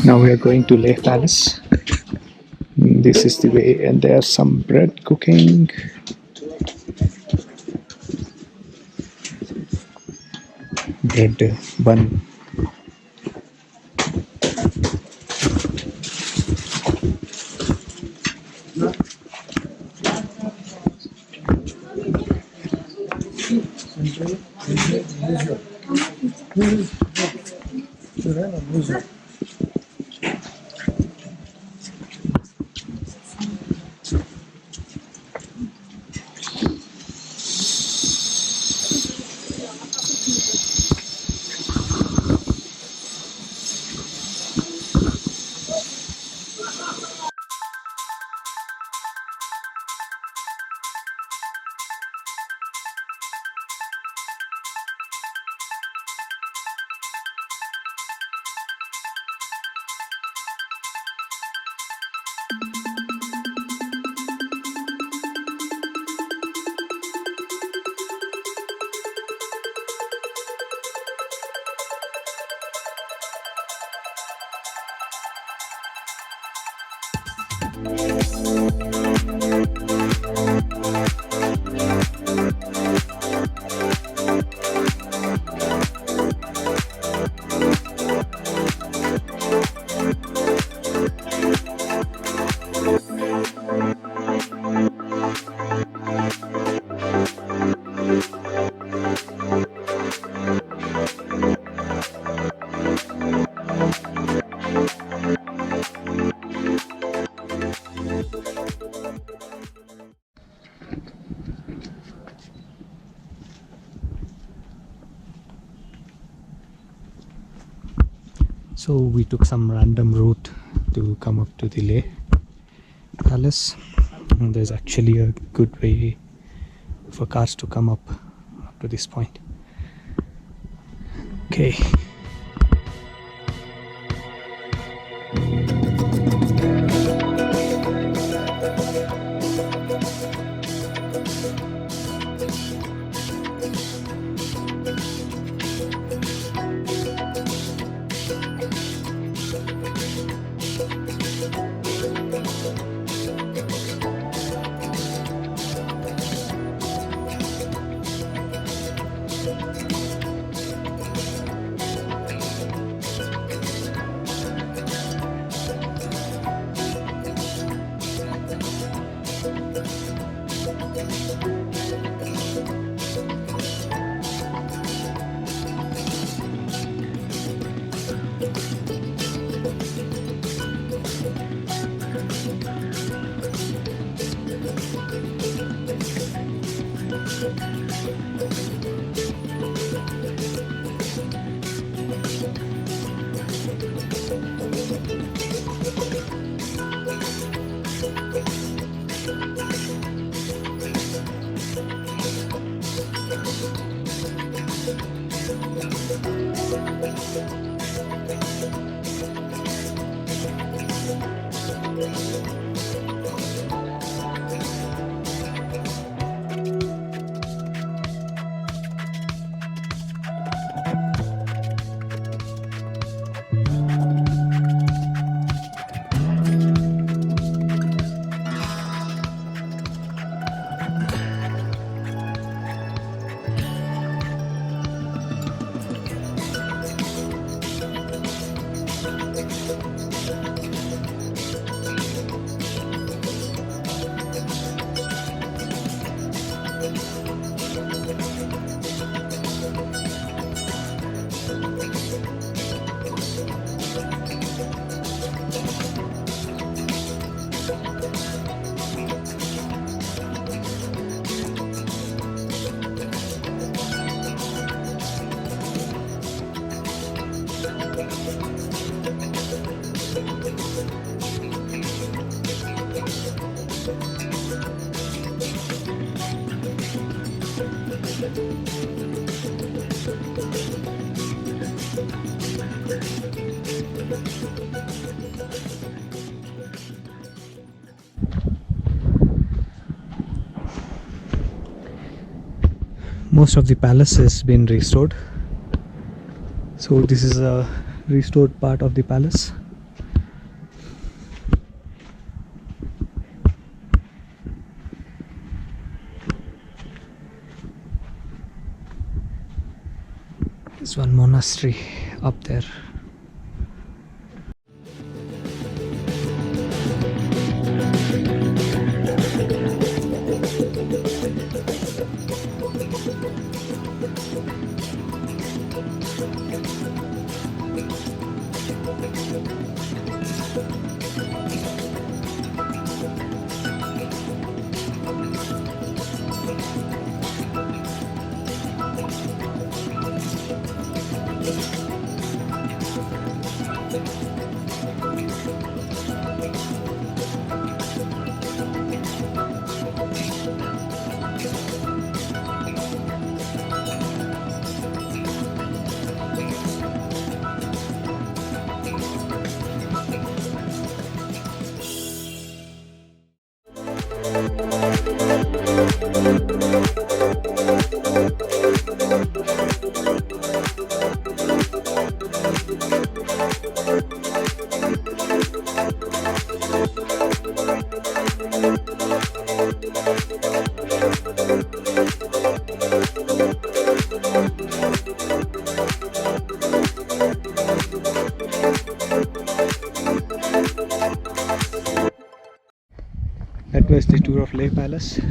Now we are going to Leh Palace. This is the way, and there's some bread cooking. Bread bun. So we took some random route to come up to the Leh Palace. And there's actually a good way for cars to come up to this point. Okay. Most of the palace has been restored. So this is a restored part of the palace. There's one monastery up there. That was the tour of Leh Palace. It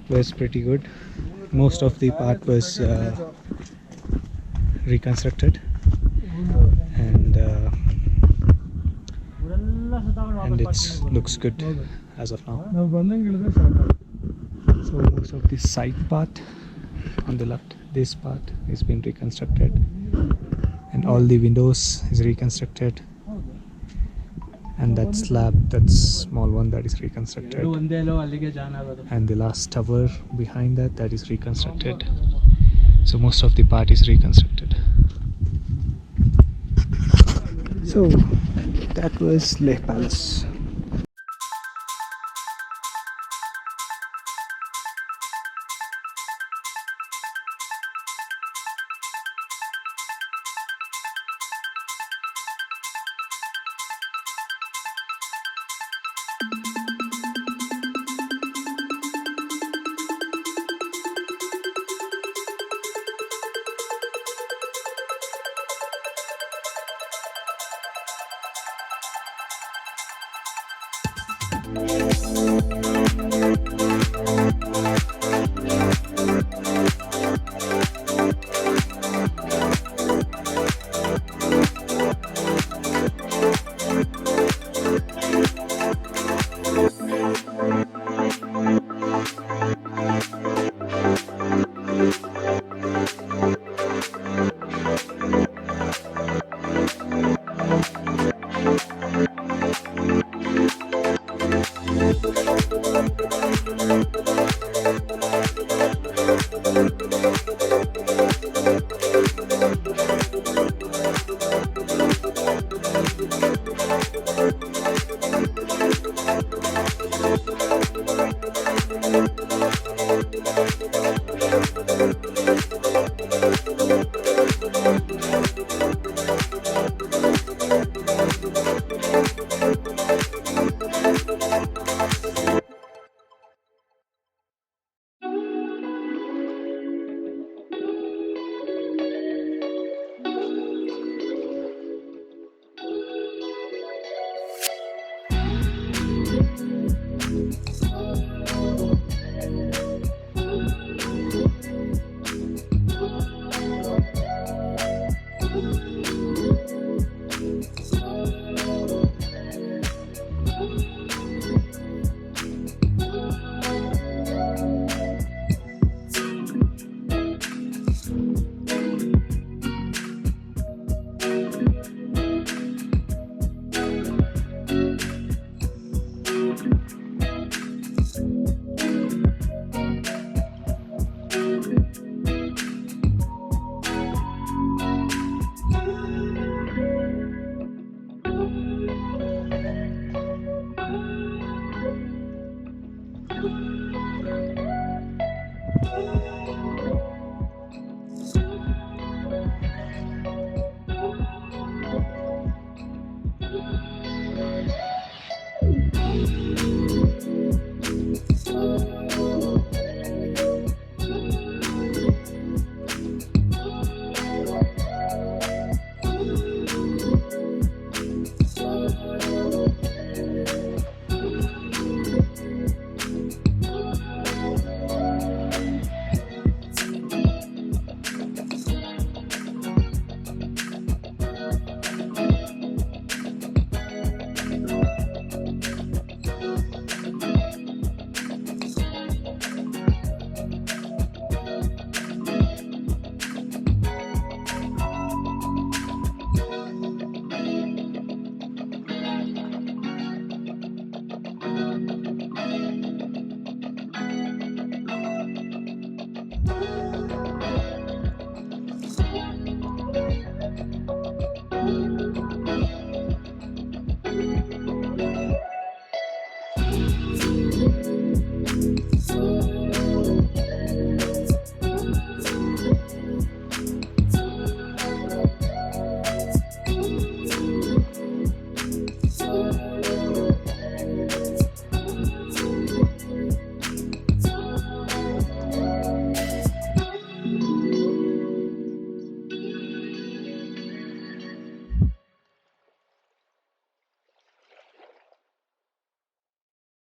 was pretty good. Most of the part was reconstructed, and it looks good as of now. So most of the side part on the left, this part is been reconstructed, and all the windows is reconstructed, and that slab, that small one, that is reconstructed, and the last tower behind that, that is reconstructed. So most of the part is reconstructed. So that was Leh Palace.